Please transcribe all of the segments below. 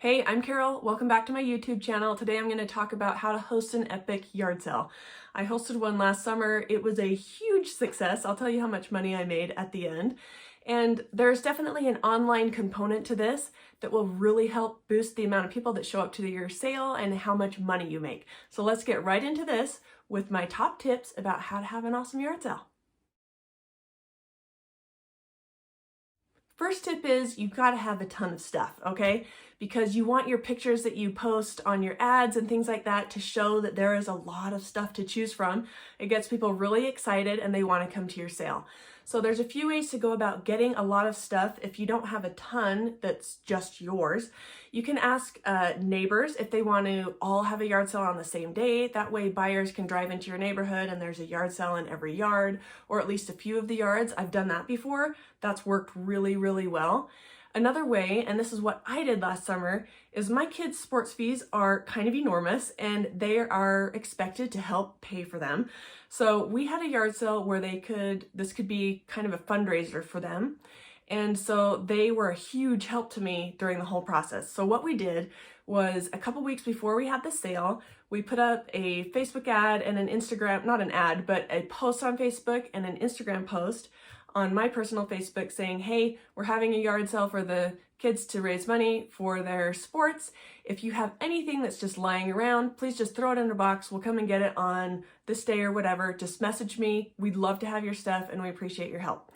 Hey, I'm Carol. Welcome back to my YouTube channel. Today I'm going to talk about how to host an epic yard sale. I hosted one last summer. It was a huge success. I'll tell you how much money I made at the end. And there's definitely an online component to this that will really help boost the amount of people that show up to your sale and how much money you make. So let's get right into this with my top tips about how to have an awesome yard sale. First tip is you've got to have a ton of stuff, okay? Because you want your pictures that you post on your ads and things like that to show that there is a lot of stuff to choose from. It gets people really excited and they want to come to your sale. So there's a few ways to go about getting a lot of stuff if you don't have a ton that's just yours. You can ask neighbors if they want to all have a yard sale on the same day. That way buyers can drive into your neighborhood and there's a yard sale in every yard, or at least a few of the yards. I've done that before. That's worked really, really well. Another way, and this is what I did last summer, is my kids' sports fees are kind of enormous and they are expected to help pay for them. So we had a yard sale where this could be kind of a fundraiser for them. And so they were a huge help to me during the whole process. So what we did was a couple weeks before we had the sale, we put up a Facebook ad and an Instagram, not an ad, but a post on Facebook and an Instagram post on my personal Facebook saying, hey, we're having a yard sale for the kids to raise money for their sports. If you have anything that's just lying around, please just throw it in a box. We'll come and get it on this day or whatever. Just message me. We'd love to have your stuff and we appreciate your help.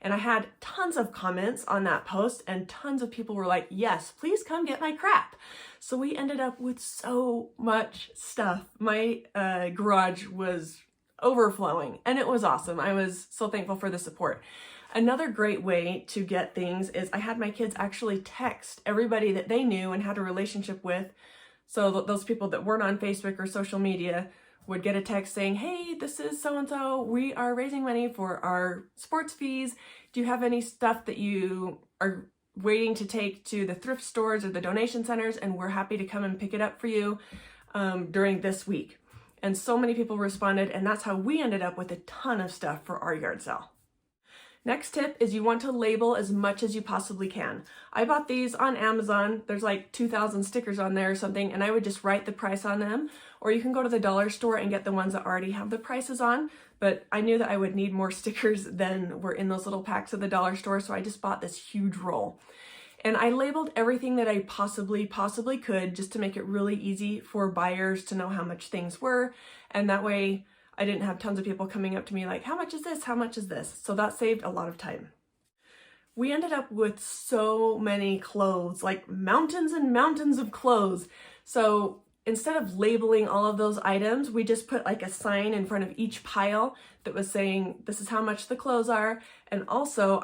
And I had tons of comments on that post and tons of people were like, yes, please come get my crap. So we ended up with so much stuff. My garage was overflowing and it was awesome. I was so thankful for the support. Another great way to get things is I had my kids actually text everybody that they knew and had a relationship with. So those people that weren't on Facebook or social media would get a text saying, hey, this is so-and-so. We are raising money for our sports fees. Do you have any stuff that you are waiting to take to the thrift stores or the donation centers? And we're happy to come and pick it up for you during this week. And so many people responded, and that's how we ended up with a ton of stuff for our yard sale. Next tip is you want to label as much as you possibly can. I bought these on Amazon. There's like 2,000 stickers on there or something, and I would just write the price on them. Or you can go to the dollar store and get the ones that already have the prices on. But I knew that I would need more stickers than were in those little packs at the dollar store, so I just bought this huge roll. And I labeled everything that I possibly could just to make it really easy for buyers to know how much things were. And that way I didn't have tons of people coming up to me like, how much is this? How much is this? So that saved a lot of time. We ended up with so many clothes, like mountains and mountains of clothes. So instead of labeling all of those items, we just put like a sign in front of each pile that was saying, this is how much the clothes are. And also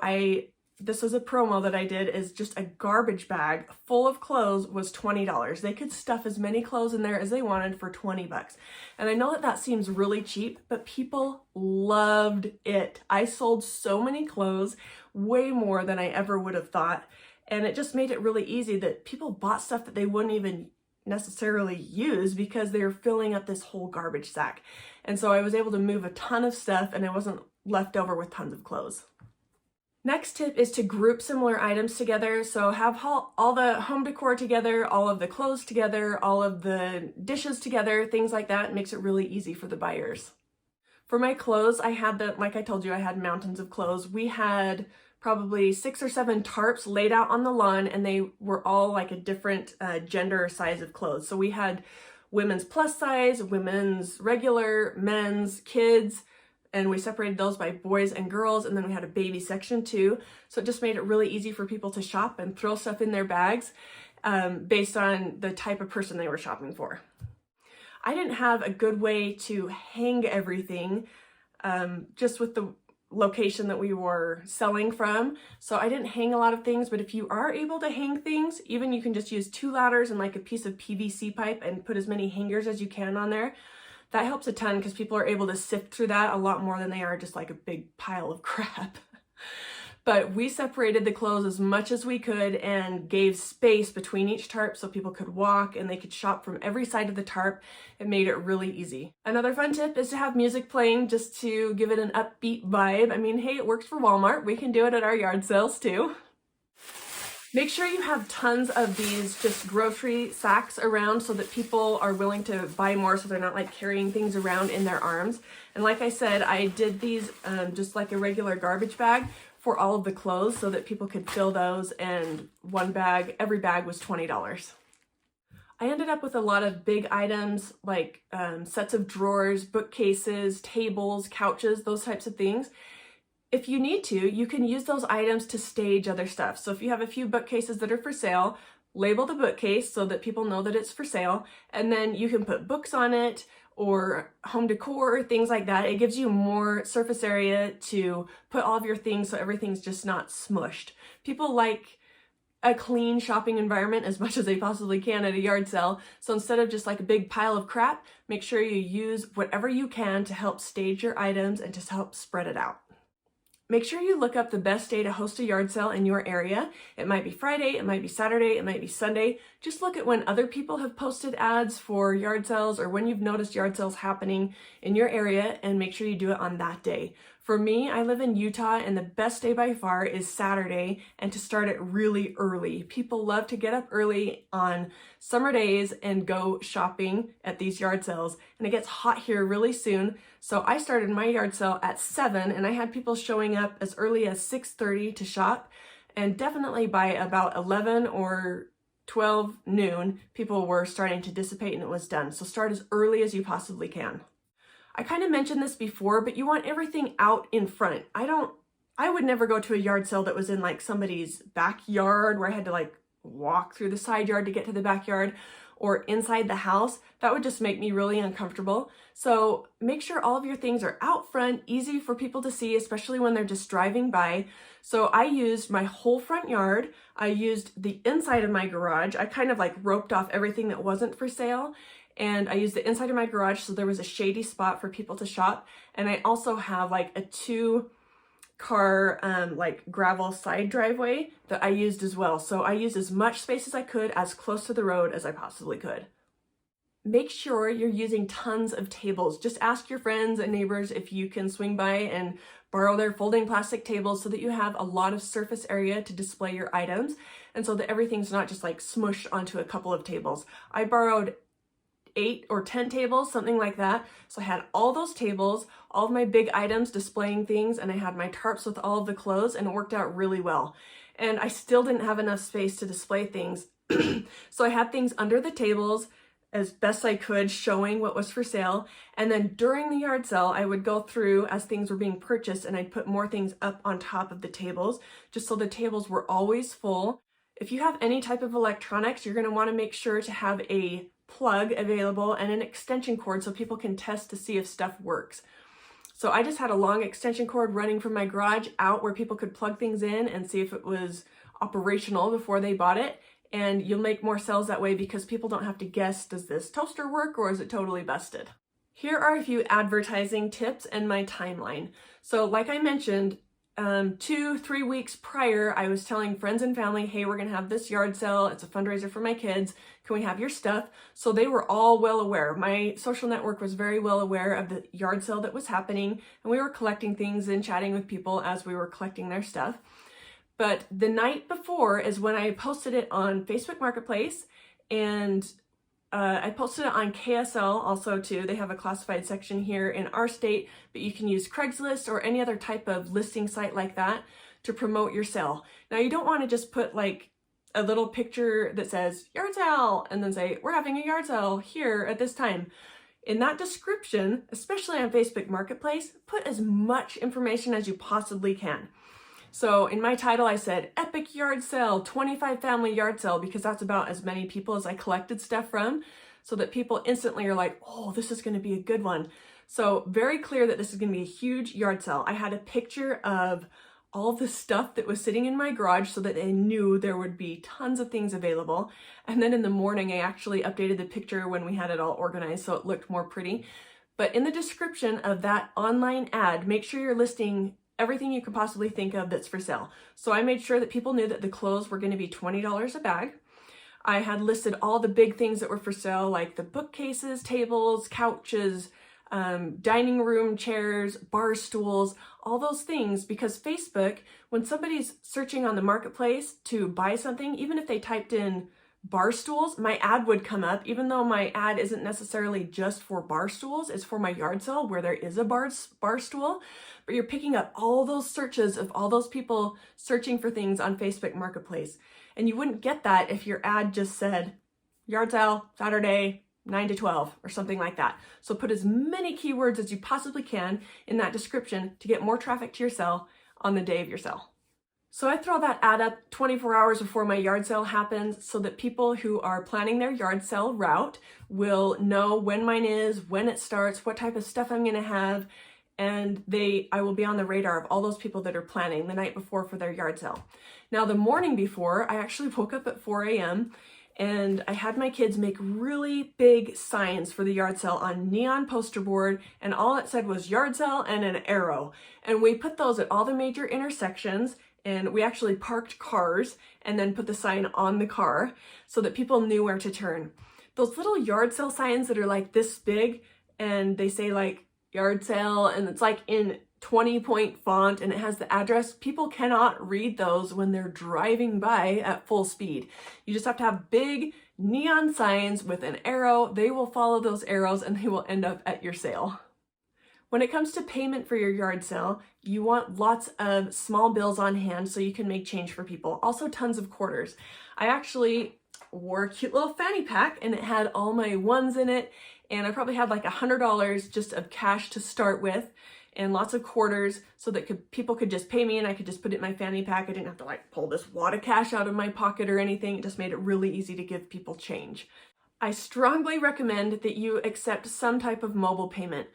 this was a promo that I did, is just a garbage bag full of clothes was $20. They could stuff as many clothes in there as they wanted for 20 bucks. And I know that that seems really cheap, but people loved it. I sold so many clothes, way more than I ever would have thought. And it just made it really easy that people bought stuff that they wouldn't even necessarily use because they were filling up this whole garbage sack. And so I was able to move a ton of stuff and I wasn't left over with tons of clothes. Next tip is to group similar items together. So have all the home decor together, all of the clothes together, all of the dishes together, things like that. It makes it really easy for the buyers. For my clothes, I had like I told you, I had mountains of clothes. We had probably 6 or 7 tarps laid out on the lawn and they were all like a different gender size of clothes. So we had women's plus size, women's regular, men's, kids, and we separated those by boys and girls, and then we had a baby section too. So it just made it really easy for people to shop and throw stuff in their bags based on the type of person they were shopping for. I didn't have a good way to hang everything just with the location that we were selling from. So I didn't hang a lot of things, but if you are able to hang things, even you can just use 2 ladders and like a piece of PVC pipe and put as many hangers as you can on there. That helps a ton because people are able to sift through that a lot more than they are just like a big pile of crap. But we separated the clothes as much as we could and gave space between each tarp so people could walk and they could shop from every side of the tarp. It made it really easy. Another fun tip is to have music playing just to give it an upbeat vibe. I mean, hey, it works for Walmart. We can do it at our yard sales too. Make sure you have tons of these just grocery sacks around so that people are willing to buy more, so they're not like carrying things around in their arms. And like I said, I did these just like a regular garbage bag for all of the clothes so that people could fill those, and one bag, every bag was $20. I ended up with a lot of big items like sets of drawers, bookcases, tables, couches, those types of things. If you need to, you can use those items to stage other stuff. So if you have a few bookcases that are for sale, label the bookcase so that people know that it's for sale, and then you can put books on it or home decor, things like that. It gives you more surface area to put all of your things so everything's just not smushed. People like a clean shopping environment as much as they possibly can at a yard sale. So instead of just like a big pile of crap, make sure you use whatever you can to help stage your items and to help spread it out. Make sure you look up the best day to host a yard sale in your area. It might be Friday, it might be Saturday, it might be Sunday. Just look at when other people have posted ads for yard sales or when you've noticed yard sales happening in your area, and make sure you do it on that day. For me, I live in Utah, and the best day by far is Saturday, and to start it really early. People love to get up early on summer days and go shopping at these yard sales, and it gets hot here really soon. So I started my yard sale at 7, and I had people showing up as early as 6:30 to shop, and definitely by about 11 or 12 noon, people were starting to dissipate and it was done. So start as early as you possibly can. I kind of mentioned this before, but you want everything out in front. I would never go to a yard sale that was in like somebody's backyard where I had to like walk through the side yard to get to the backyard, or inside the house. That would just make me really uncomfortable. So make sure all of your things are out front, easy for people to see, especially when they're just driving by. So I used my whole front yard. I used the inside of my garage. I kind of like roped off everything that wasn't for sale. And I used the inside of my garage so there was a shady spot for people to shop. And I also have like a 2-car like gravel side driveway that I used as well. So I used as much space as I could, as close to the road as I possibly could. Make sure you're using tons of tables. Just ask your friends and neighbors if you can swing by and borrow their folding plastic tables so that you have a lot of surface area to display your items, and so that everything's not just like smushed onto a couple of tables. I borrowed 8 or 10 tables, something like that. So I had all those tables, all of my big items displaying things, and I had my tarps with all of the clothes, and it worked out really well. And I still didn't have enough space to display things. So I had things under the tables as best I could, showing what was for sale. And then during the yard sale, I would go through as things were being purchased, and I'd put more things up on top of the tables, just so the tables were always full. If you have any type of electronics, you're going to want to make sure to have a plug available and an extension cord so people can test to see if stuff works. So I just had a long extension cord running from my garage out where people could plug things in and see if it was operational before they bought it. And you'll make more sales that way because people don't have to guess, does this toaster work or is it totally busted? Here are a few advertising tips and my timeline. So like I mentioned, 2-3 weeks prior, I was telling friends and family, hey, we're gonna have this yard sale. It's a fundraiser for my kids. Can we have your stuff? So they were all well aware. My social network was very well aware of the yard sale that was happening, and we were collecting things and chatting with people as we were collecting their stuff. But the night before is when I posted it on Facebook Marketplace, and I posted it on KSL also too. They have a classified section here in our state, but you can use Craigslist or any other type of listing site like that to promote your sale. Now you don't want to just put like a little picture that says yard sale and then say, we're having a yard sale here at this time. In that description, especially on Facebook Marketplace, put as much information as you possibly can. So in my title, I said epic yard sale, 25 family yard sale, because that's about as many people as I collected stuff from, so that people instantly are like, oh, this is going to be a good one. So very clear that this is going to be a huge yard sale. I had a picture of all the stuff that was sitting in my garage so that they knew there would be tons of things available. And then in the morning, I actually updated the picture when we had it all organized so it looked more pretty. But in the description of that online ad, make sure you're listing everything you could possibly think of that's for sale. So I made sure that people knew that the clothes were going to be $20 a bag. I had listed all the big things that were for sale, like the bookcases, tables, couches, dining room chairs, bar stools, all those things, because Facebook, when somebody's searching on the marketplace to buy something, even if they typed in bar stools, my ad would come up, even though my ad isn't necessarily just for bar stools, it's for my yard sale where there is a bar stool, but you're picking up all those searches of all those people searching for things on Facebook Marketplace. And you wouldn't get that if your ad just said yard sale, Saturday, 9 to 12 or something like that. So put as many keywords as you possibly can in that description to get more traffic to your sale on the day of your sale. So I throw that ad up 24 hours before my yard sale happens so that people who are planning their yard sale route will know when mine is, when it starts, what type of stuff I'm gonna have, and I will be on the radar of all those people that are planning the night before for their yard sale. Now the morning before, I actually woke up at 4 a.m. and I had my kids make really big signs for the yard sale on neon poster board, and all it said was yard sale and an arrow. And we put those at all the major intersections, and we actually parked cars and then put the sign on the car so that people knew where to turn. Those little yard sale signs that are like this big and they say like yard sale and it's like in 20-point font and it has the address, people cannot read those when they're driving by at full speed. You just have to have big neon signs with an arrow. They will follow those arrows and they will end up at your sale. When it comes to payment for your yard sale, you want lots of small bills on hand so you can make change for people. Also tons of quarters. I actually wore a cute little fanny pack and it had all my ones in it, and I probably had like $100 just of cash to start with and lots of quarters so that people could just pay me and I could just put it in my fanny pack. I didn't have to like pull this wad of cash out of my pocket or anything. It just made it really easy to give people change. I strongly recommend that you accept some type of mobile payment.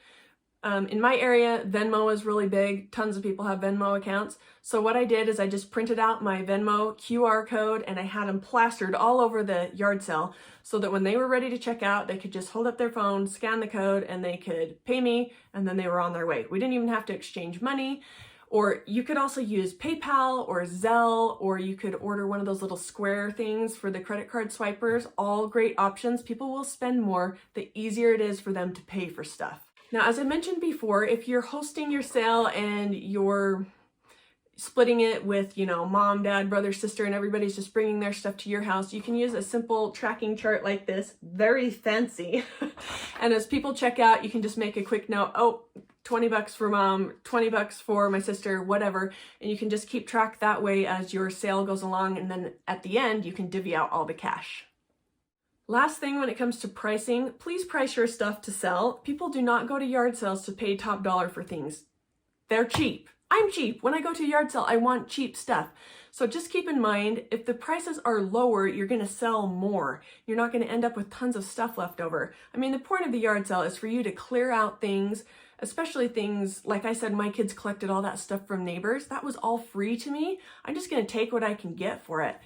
In my area, Venmo is really big. Tons of people have Venmo accounts. So what I did is I just printed out my Venmo QR code and I had them plastered all over the yard sale so that when they were ready to check out, they could just hold up their phone, scan the code, and they could pay me, and then they were on their way. We didn't even have to exchange money. Or you could also use PayPal or Zelle, or you could order one of those little square things for the credit card swipers. All great options. People will spend more the easier it is for them to pay for stuff. Now, as I mentioned before, if you're hosting your sale and you're splitting it with, mom, dad, brother, sister, and everybody's just bringing their stuff to your house, you can use a simple tracking chart like this, very fancy. And as people check out, you can just make a quick note, oh, $20 for mom, $20 for my sister, whatever. And you can just keep track that way as your sale goes along. And then at the end, you can divvy out all the cash. Last thing when it comes to pricing, please price your stuff to sell. People do not go to yard sales to pay top dollar for things. They're cheap. I'm cheap. When I go to a yard sale, I want cheap stuff. So just keep in mind, if the prices are lower, you're going to sell more. You're not going to end up with tons of stuff left over. I mean, the point of the yard sale is for you to clear out things, especially things, like I said, my kids collected all that stuff from neighbors. That was all free to me. I'm just going to take what I can get for it.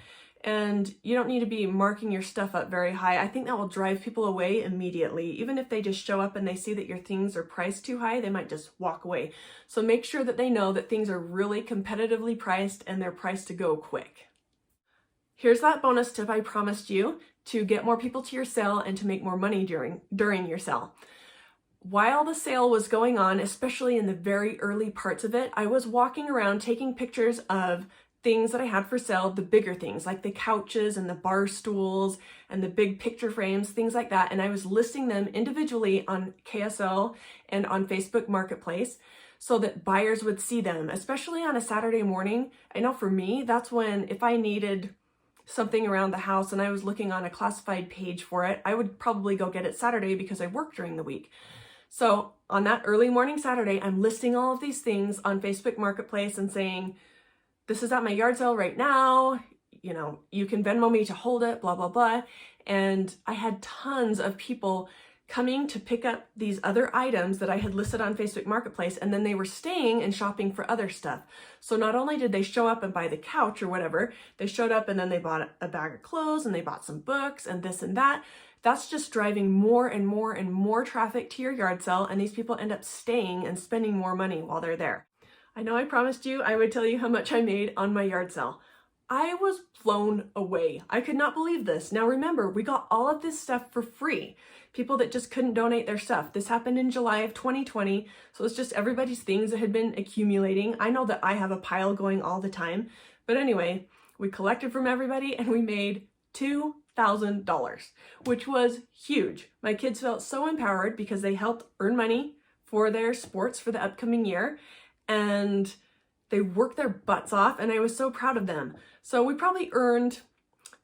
And you don't need to be marking your stuff up very high. I think that will drive people away immediately. Even if they just show up and they see that your things are priced too high, they might just walk away. So make sure that they know that things are really competitively priced and they're priced to go quick. Here's that bonus tip I promised you to get more people to your sale and to make more money during your sale. While the sale was going on, especially in the very early parts of it, I was walking around taking pictures of things that I had for sale, the bigger things like the couches and the bar stools and the big picture frames, things like that. And I was listing them individually on KSL and on Facebook Marketplace so that buyers would see them, especially on a Saturday morning. I know for me, that's when if I needed something around the house and I was looking on a classified page for it, I would probably go get it Saturday because I work during the week. So on that early morning Saturday, I'm listing all of these things on Facebook Marketplace and saying, this is at my yard sale right now, you can Venmo me to hold it, blah, blah, blah. And I had tons of people coming to pick up these other items that I had listed on Facebook Marketplace, and then they were staying and shopping for other stuff. So not only did they show up and buy the couch or whatever, they showed up and then they bought a bag of clothes and they bought some books and this and that. That's just driving more and more and more traffic to your yard sale, and these people end up staying and spending more money while they're there. I know I promised you I would tell you how much I made on my yard sale. I was blown away. I could not believe this. Now remember, we got all of this stuff for free. People that just couldn't donate their stuff. This happened in July of 2020, so it's just everybody's things that had been accumulating. I know that I have a pile going all the time, but anyway, we collected from everybody and we made $2,000, which was huge. My kids felt so empowered because they helped earn money for their sports for the upcoming year, and they worked their butts off, and I was so proud of them. So we probably earned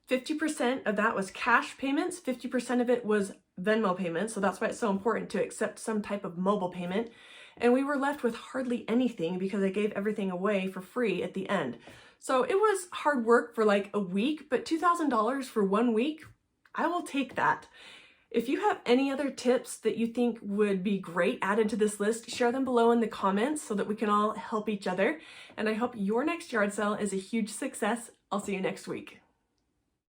50% of that was cash payments, 50% of it was Venmo payments, so that's why it's so important to accept some type of mobile payment. And we were left with hardly anything because I gave everything away for free at the end. So it was hard work for like a week, but $2,000 for 1 week, I will take that. If you have any other tips that you think would be great added to this list, share them below in the comments so that we can all help each other. And I hope your next yard sale is a huge success. I'll see you next week.